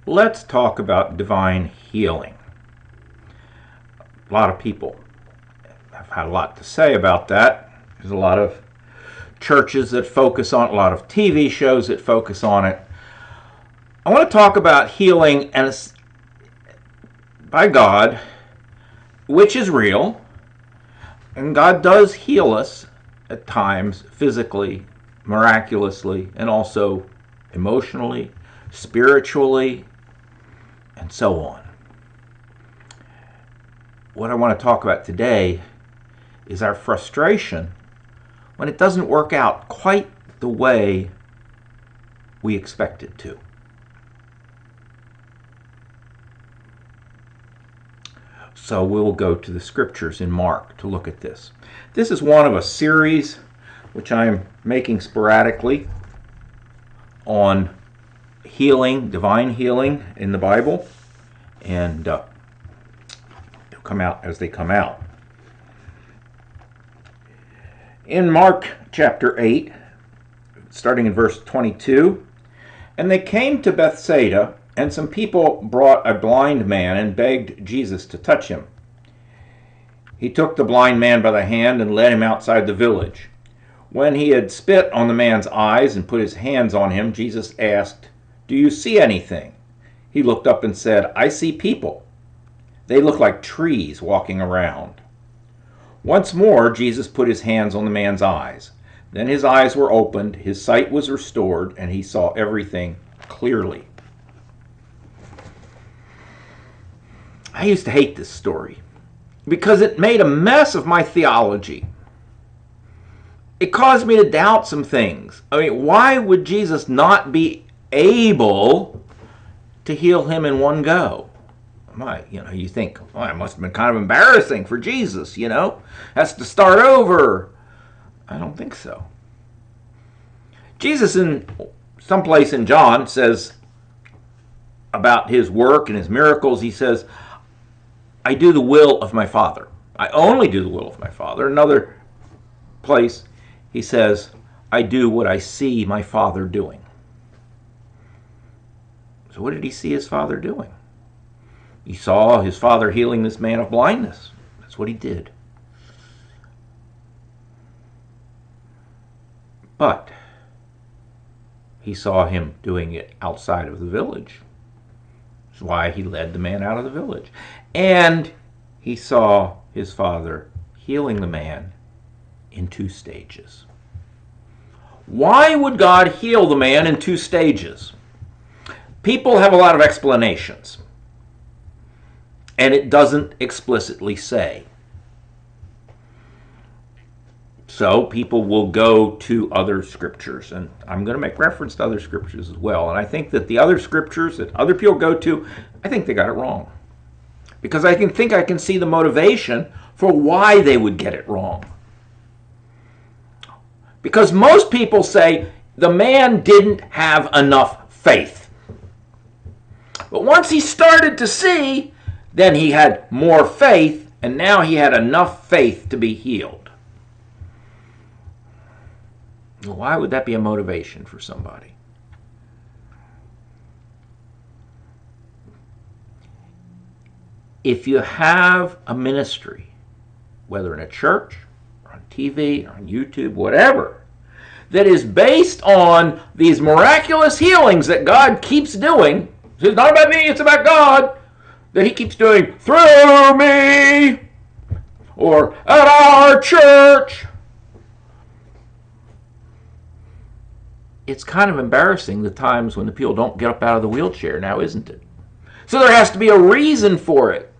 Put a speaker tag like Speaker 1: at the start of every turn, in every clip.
Speaker 1: let's talk about divine healing. A lot of people have had a lot to say about that. There's a lot of churches that focus on it, a lot of TV shows that focus on it. I want to talk about healing and by God, which is real, and God does heal us at times physically, miraculously, and also emotionally, spiritually, and so on. What I want to talk about today is our frustration when it doesn't work out quite the way we expect it to. So we'll go to the scriptures in Mark to look at this. This is one of a series which I'm making sporadically on healing, divine healing in the Bible, and they'll come out as they come out. In Mark chapter 8, starting in verse 22, and they came to Bethsaida, and some people brought a blind man and begged Jesus to touch him. He took the blind man by the hand and led him outside the village. When he had spit on the man's eyes and put his hands on him, Jesus asked, "Do you see anything?" He looked up and said, "I see people. They look like trees walking around." Once more, Jesus put his hands on the man's eyes. Then his eyes were opened, his sight was restored, and he saw everything clearly. I used to hate this story because it made a mess of my theology. It caused me to doubt some things. I mean, why would Jesus not be able to heal him in one go? You think, well, it must have been kind of embarrassing for Jesus, has to start over. I don't think so. Jesus, in some place in John, says about his work and his miracles, he says, "I do the will of my Father. I only do the will of my Father." Another place, he says, "I do what I see my Father doing." So what did he see his Father doing? He saw his Father healing this man of blindness. That's what he did. But he saw him doing it outside of the village. That's why he led the man out of the village. And he saw his Father healing the man in 2 stages. Why would God heal the man in 2 stages? People have a lot of explanations, and it doesn't explicitly say. So people will go to other scriptures, and I'm going to make reference to other scriptures as well. And I think that the other scriptures that other people go to, I think they got it wrong. Because I can see the motivation for why they would get it wrong. Because most people say the man didn't have enough faith. But once he started to see, then he had more faith, and now he had enough faith to be healed. Why would that be a motivation for somebody? If you have a ministry, whether in a church, or on TV, or on YouTube, whatever, that is based on these miraculous healings that God keeps doing, it's not about me, it's about God, that he keeps doing through me, or at our church, it's kind of embarrassing the times when the people don't get up out of the wheelchair now, isn't it? So there has to be a reason for it.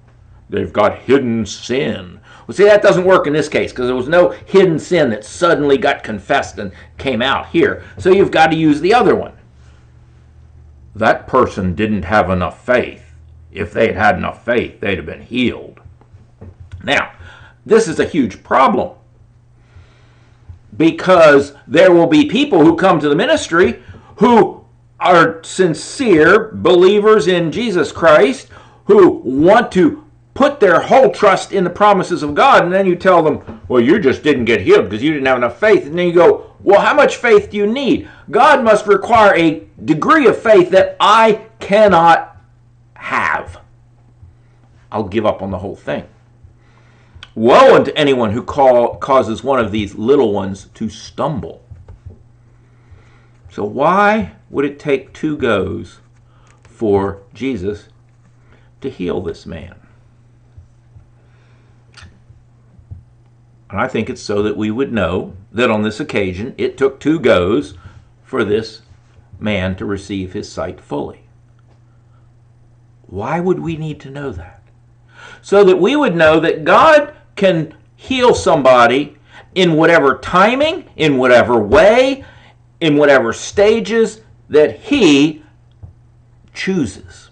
Speaker 1: They've got hidden sin. Well, see, that doesn't work in this case because there was no hidden sin that suddenly got confessed and came out here. So you've got to use the other one. That person didn't have enough faith. If they had had enough faith, they'd have been healed. Now, this is a huge problem because there will be people who come to the ministry who are sincere believers in Jesus Christ, who want to put their whole trust in the promises of God, and then you tell them, well, you just didn't get healed because you didn't have enough faith. And then you go, well, how much faith do you need? God must require a degree of faith that I cannot have. I'll give up on the whole thing. Woe unto anyone who causes one of these little ones to stumble. So why would it take 2 goes for Jesus to heal this man? And I think it's so that we would know that on this occasion it took 2 goes for this man to receive his sight fully. Why would we need to know that? So that we would know that God can heal somebody in whatever timing, in whatever way, in whatever stages that He chooses.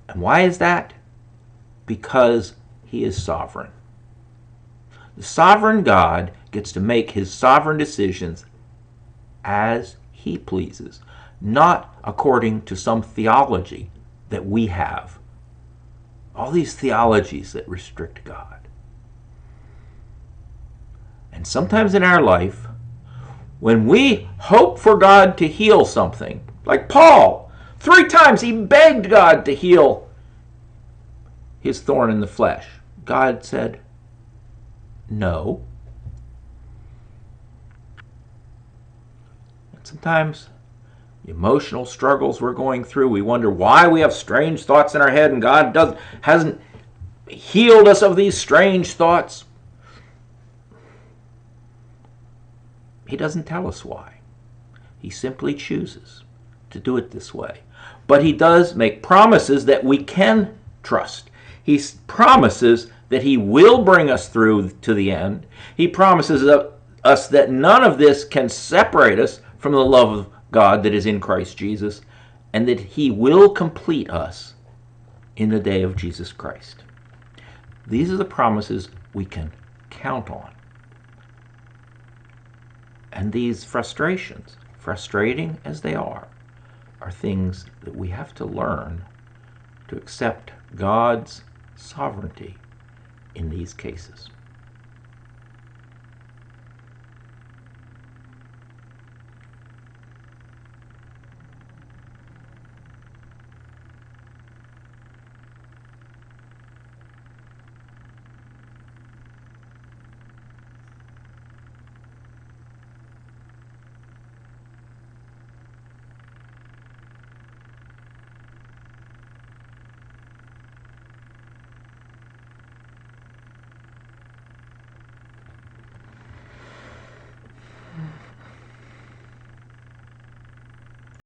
Speaker 1: And why is that? Because He is sovereign. The sovereign God gets to make His sovereign decisions as He pleases, not according to some theology that we have. All these theologies that restrict God. And sometimes in our life, when we hope for God to heal something, like Paul, 3 times he begged God to heal his thorn in the flesh. God said, no. And sometimes the emotional struggles we're going through, we wonder why we have strange thoughts in our head and God hasn't healed us of these strange thoughts. He doesn't tell us why. He simply chooses to do it this way. But He does make promises that we can trust. He promises that He will bring us through to the end. He promises us that none of this can separate us from the love of God that is in Christ Jesus, and that He will complete us in the day of Jesus Christ. These are the promises we can count on. And these frustrations, frustrating as they are things that we have to learn to accept God's sovereignty in these cases.